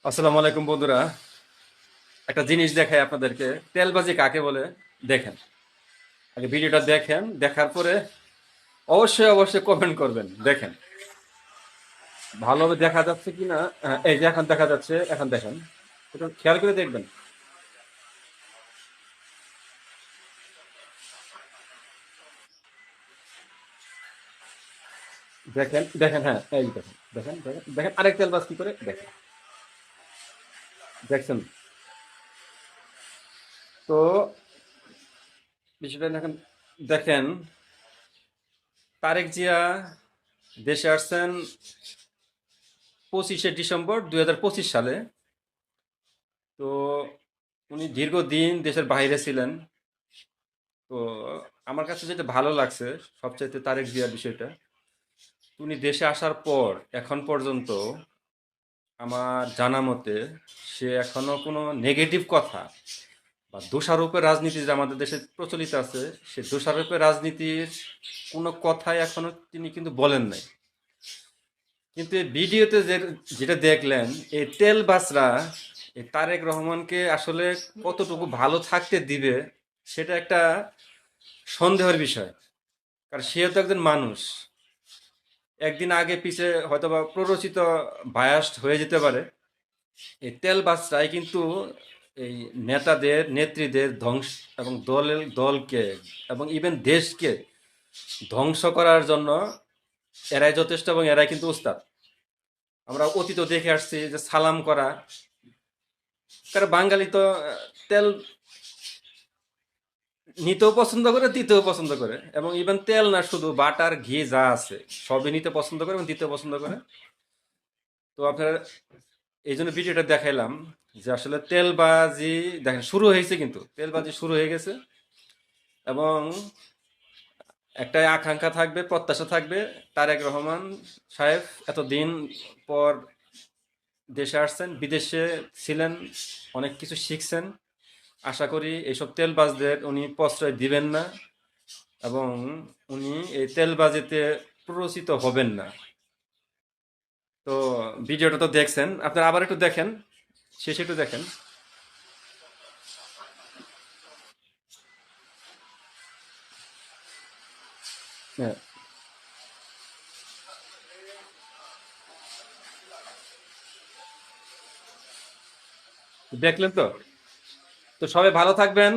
আসসালামু আলাইকুম বন্ধুরা। একটা জিনিস দেখাই আপনাদেরকে, তেলবাজি কাকে বলে। দেখেন, আগে ভিডিওটা দেখেন, দেখার পরে অবশ্যই অবশ্যই কমেন্ট করবেন। দেখেন ভালোভাবে দেখা যাচ্ছে কিনা। এই যে এখন দেখা যাচ্ছে, এখন দেখেন, একটু খেয়াল করে দেখবেন। দেখেন দেখেন, হ্যাঁ এই দেখেন, দেখেন দেখেন দেখেন আরেক তেলবাজ কি করে দেখেন, দেখছেন? তো বিষয়টা দেখেন, দেখেন তারেক জিয়া দেশে আসছেন 25শে ডিসেম্বর 2025 সালে। তো উনি দীর্ঘদিন দেশের বাইরে ছিলেন। তো আমার কাছে যেটা ভালো লাগছে সবচাইতে তারেক জিয়ার বিষয়টা, উনি দেশে আসার পর এখন পর্যন্ত আমার জানা মতে সে এখনো কোনো নেগেটিভ কথা বা দোষারোপের রাজনীতি যে আমাদের দেশে প্রচলিত আছে, সে দোষারোপের রাজনীতির কোনো কথাই এখনো তিনি কিন্তু বলেন নাই। কিন্তু এই ভিডিওতে যেটা দেখলেন, এই তেলবাজরা এই তারেক রহমানকে আসলে কতটুকু ভালো থাকতে দিবে, সেটা একটা সন্দেহের বিষয়। কারণ সে তো একজন মানুষ, একদিন আগে পিছে হয়তোবা প্ররোচিত বায়াসড হয়ে যেতে পারে। এই তেলবাজরাই কিন্তু এই নেতাদের নেত্রীদের ধ্বংস এবং দলকে এবং ইভেন দেশকে ধ্বংস করার জন্য এরাই যথেষ্ট এবং এরাই কিন্তু উস্তাদ। আমরা অতীত দেখে আসছি যে সালাম করা, কারণ বাঙালি তো তেল নিতেও পছন্দ করে, দিতেও পছন্দ করে, এবং ইভেন তেল না, শুধু বাটার ঘি যা আছে সবই নিতে পছন্দ করে এবং দিতেও পছন্দ করে। তো আপনার এই জন্য ভিডিওটা দেখাইলাম যে আসলে তেলবাজি দেখেন শুরু হয়েছে, কিন্তু তেলবাজি শুরু হয়ে গেছে। এবং একটাই আকাঙ্ক্ষা থাকবে, প্রত্যাশা থাকবে, তারেক রহমান সাহেব এতদিন পর দেশে আসছেন, বিদেশে ছিলেন, অনেক কিছু শিখছেন। আশা করি এইসব তেলবাজদের উনি প্রশ্রয় দিবেন না এবং উনি এই তেলবাজিতে প্ররোচিত হবেন না। তো ভিডিওটা তো দেখছেন, আপনারা আবার একটু দেখেন, শেষে একটু দেখেন। হ্যাঁ, দেখলেন তো? তো সবাই ভালো থাকবেন।